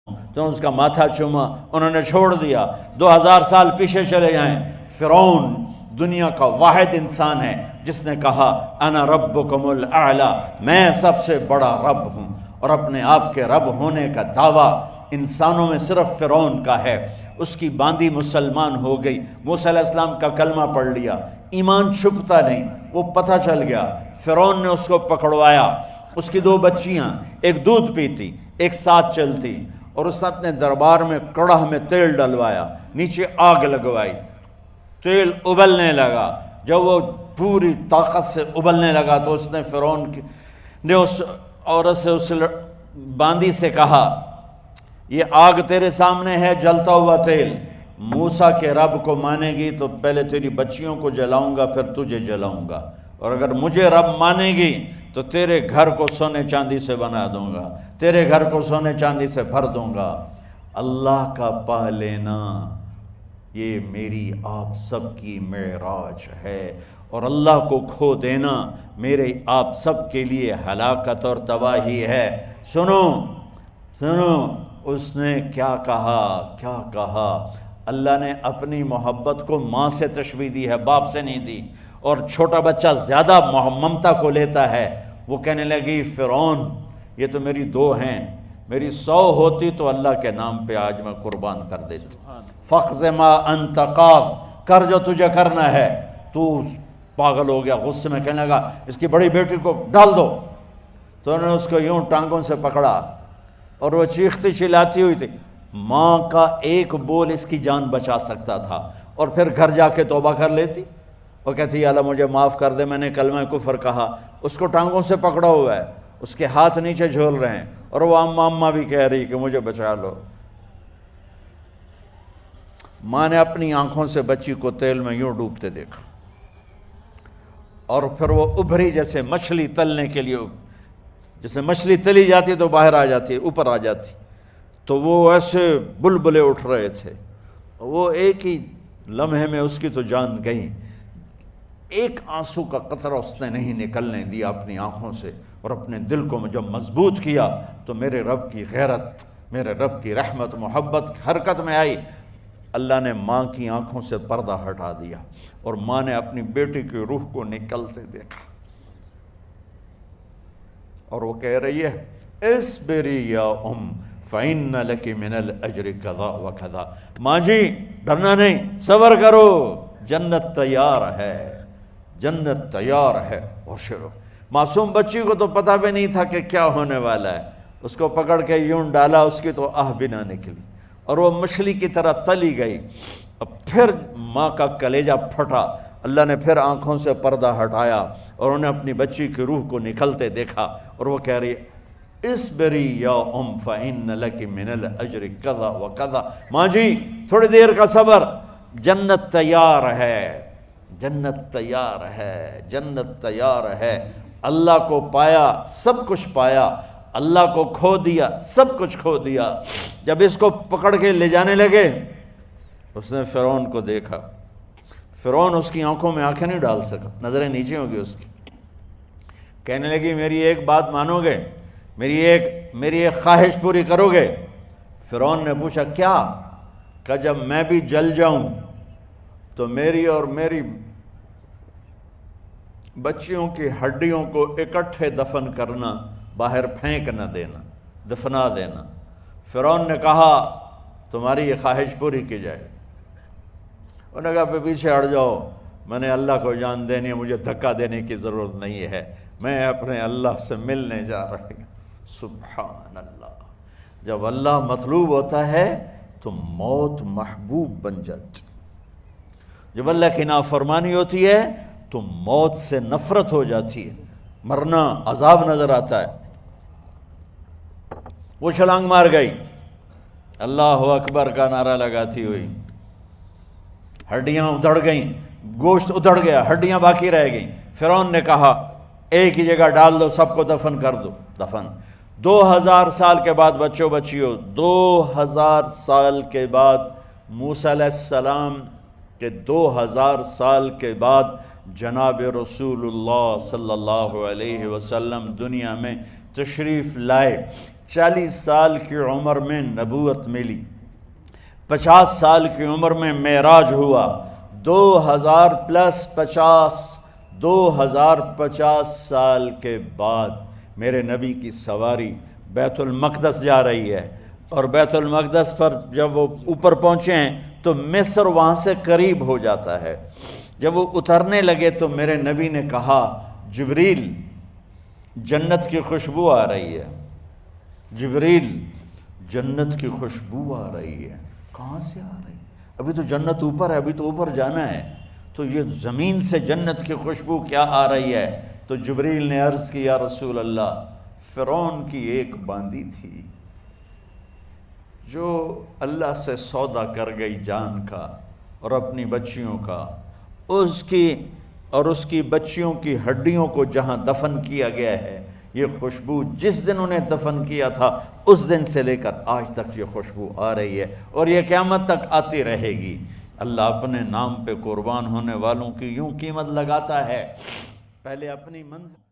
تو اس کا ماتھا چوما، انہوں نے چھوڑ دیا۔ 2000 سال پیچھے چلے جائیں، فرعون دنیا کا واحد انسان ہے جس نے کہا انا ربکم الاعلی، میں سب سے بڑا رب ہوں، اور اپنے آپ کے رب ہونے کا دعویٰ انسانوں میں صرف فرعون کا ہے۔ اس کی باندی مسلمان ہو گئی، موسیٰ علیہ السلام کا کلمہ پڑھ لیا، ایمان چھپتا نہیں، وہ پتہ چل گیا۔ فرعون نے اس کو پکڑوایا، اس کی 2 بچیاں، ایک دودھ پیتی ایک ساتھ چلتی، اور اس نے اپنے دربار میں کڑاہ میں تیل ڈلوایا، نیچے آگ لگوائی، تیل ابلنے لگا۔ جب وہ پوری طاقت سے ابلنے لگا تو اس نے فرعون نے اس عورت سے، اس باندی سے کہا یہ آگ تیرے سامنے ہے، جلتا ہوا تیل، موسیٰ کے رب کو مانے گی تو پہلے تیری بچیوں کو جلاؤں گا، پھر تجھے جلاؤں گا، اور اگر مجھے رب مانے گی تو تیرے گھر کو سونے چاندی سے بنا دوں گا، تیرے گھر کو سونے چاندی سے بھر دوں گا۔ اللہ کا پا لینا یہ میری آپ سب کی معراج ہے، اور اللہ کو کھو دینا میرے آپ سب کے لیے ہلاکت اور تباہی ہے۔ سنو سنو، اس نے کیا کہا؟ اللہ نے اپنی محبت کو ماں سے تشبیہ دی ہے، باپ سے نہیں دی، اور چھوٹا بچہ زیادہ ممتا کو لیتا ہے۔ وہ کہنے لگی فرعون یہ تو میری 2 ہیں، میری 100 ہوتی تو اللہ کے نام پہ آج میں قربان کر دیتی۔ فَقْضِ مَا أَنْتَ قَاضٍ، کر جو تجھے کرنا ہے۔ تو پاگل ہو گیا، غصے میں کہنے لگا اس کی بڑی بیٹی کو ڈال دو۔ تو انہوں نے اس کو یوں ٹانگوں سے پکڑا، اور وہ چیختی چلاتی ہوئی تھی۔ ماں کا ایک بول اس کی جان بچا سکتا تھا، اور پھر گھر جا کے توبہ کر لیتی، وہ کہتی یا اللہ مجھے معاف کر دے، میں نے کلمہ کفر کہا۔ اس کو ٹانگوں سے پکڑا ہوا ہے، اس کے ہاتھ نیچے جھول رہے ہیں، اور وہ اماں بھی کہہ رہی کہ مجھے بچا لو۔ ماں نے اپنی آنکھوں سے بچی کو تیل میں یوں ڈوبتے دیکھا، اور پھر وہ ابھری جیسے مچھلی تلنے کے لیے، جیسے مچھلی تلی جاتی تو باہر آ جاتی، اوپر آ جاتی، تو وہ ایسے بلبلے اٹھ رہے تھے۔ وہ ایک ہی لمحے میں اس کی تو جان گئی، ایک آنسو کا قطرہ اس نے نہیں نکلنے دیا اپنی آنکھوں سے، اور اپنے دل کو جب مضبوط کیا تو میرے رب کی غیرت، میرے رب کی رحمت محبت حرکت میں آئی۔ اللہ نے ماں کی آنکھوں سے پردہ ہٹا دیا، اور ماں نے اپنی بیٹی کی روح کو نکلتے دیکھا، اور وہ کہہ رہی ہے اصبری یا ام فإن لک من الأجر کذا وکذا، ماں جی ڈرنا نہیں، صبر کرو، جنت تیار ہے، جنت تیار ہے۔ اور شروع معصوم بچی کو تو پتہ بھی نہیں تھا کہ کیا ہونے والا ہے، اس کو پکڑ کے یوں ڈالا، اس کی تو آہ بھی نہ نکلی، اور وہ مچھلی کی طرح تلی گئی۔ اب پھر ماں کا کلیجہ پھٹا، اللہ نے پھر آنکھوں سے پردہ ہٹایا، اور انہیں اپنی بچی کی روح کو نکلتے دیکھا، اور وہ کہہ رہی اصبری یا ام فإن لک من الأجر کذا وکذا، ماں جی تھوڑی دیر کا صبر، جنت تیار ہے، جنت تیار ہے، جنت تیار ہے۔ اللہ کو پایا سب کچھ پایا، اللہ کو کھو دیا سب کچھ کھو دیا۔ جب اس کو پکڑ کے لے جانے لگے، اس نے فرعون کو دیکھا، فرعون اس کی آنکھوں میں آنکھیں نہیں ڈال سکا، نظریں نیچے ہوگی اس کی۔ کہنے لگی میری ایک بات مانو گے، میری ایک خواہش پوری کرو گے؟ فرعون نے پوچھا کیا؟ کہ جب میں بھی جل جاؤں تو میری اور میری بچیوں کی ہڈیوں کو اکٹھے دفن کرنا، باہر پھینک نہ دینا، دفنا دینا۔ فرعون نے کہا تمہاری یہ خواہش پوری کی جائے۔ انہوں نے کہا پیچھے ہٹ جاؤ، میں نے اللہ کو جان دینی ہے، مجھے دھکا دینے کی ضرورت نہیں ہے، میں اپنے اللہ سے ملنے جا رہی ہوں۔ سبحان اللہ، جب اللہ مطلوب ہوتا ہے تو موت محبوب بن جاتی، جب اللہ کی نافرمانی ہوتی ہے تو موت سے نفرت ہو جاتی ہے، مرنا عذاب نظر آتا ہے۔ وہ چھلانگ مار گئی، اللہ اکبر کا نعرہ لگاتی ہوئی، ہڈیاں ادھڑ گئیں، گوشت ادھڑ گیا، ہڈیاں باقی رہ گئیں۔ فرعون نے کہا ایک ہی جگہ ڈال دو، سب کو دفن کر دو۔ دفن 2000 سال کے بعد، بچوں بچیوں 2000 سال کے بعد، موسیٰ علیہ السلام کے 2000 سال کے بعد جناب رسول اللہ صلی اللہ علیہ وسلم دنیا میں تشریف لائے۔ 40 سال کی عمر میں نبوت ملی، 50 سال کی عمر میں معراج ہوا، 2050 سال کے بعد میرے نبی کی سواری بیت المقدس جا رہی ہے، اور بیت المقدس پر جب وہ اوپر پہنچے ہیں تو مصر وہاں سے قریب ہو جاتا ہے۔ جب وہ اترنے لگے تو میرے نبی نے کہا جبریل جنت کی خوشبو آ رہی ہے، جبریل جنت کی خوشبو آ رہی ہے۔ کہاں سے آ رہی ہے؟ ابھی تو جنت اوپر ہے، ابھی تو اوپر جانا ہے، تو یہ زمین سے جنت کی خوشبو کیا آ رہی ہے؟ تو جبریل نے عرض کی یا رسول اللہ، فرعون کی ایک باندی تھی جو اللہ سے سودا کر گئی جان کا اور اپنی بچیوں کا، اس کی بچیوں کی ہڈیوں کو جہاں دفن کیا گیا ہے، یہ خوشبو جس دن انہیں دفن کیا تھا اس دن سے لے کر آج تک یہ خوشبو آ رہی ہے اور یہ قیامت تک آتی رہے گی۔ اللہ اپنے نام پہ قربان ہونے والوں کی یوں قیمت لگاتا ہے، پہلے اپنی منزل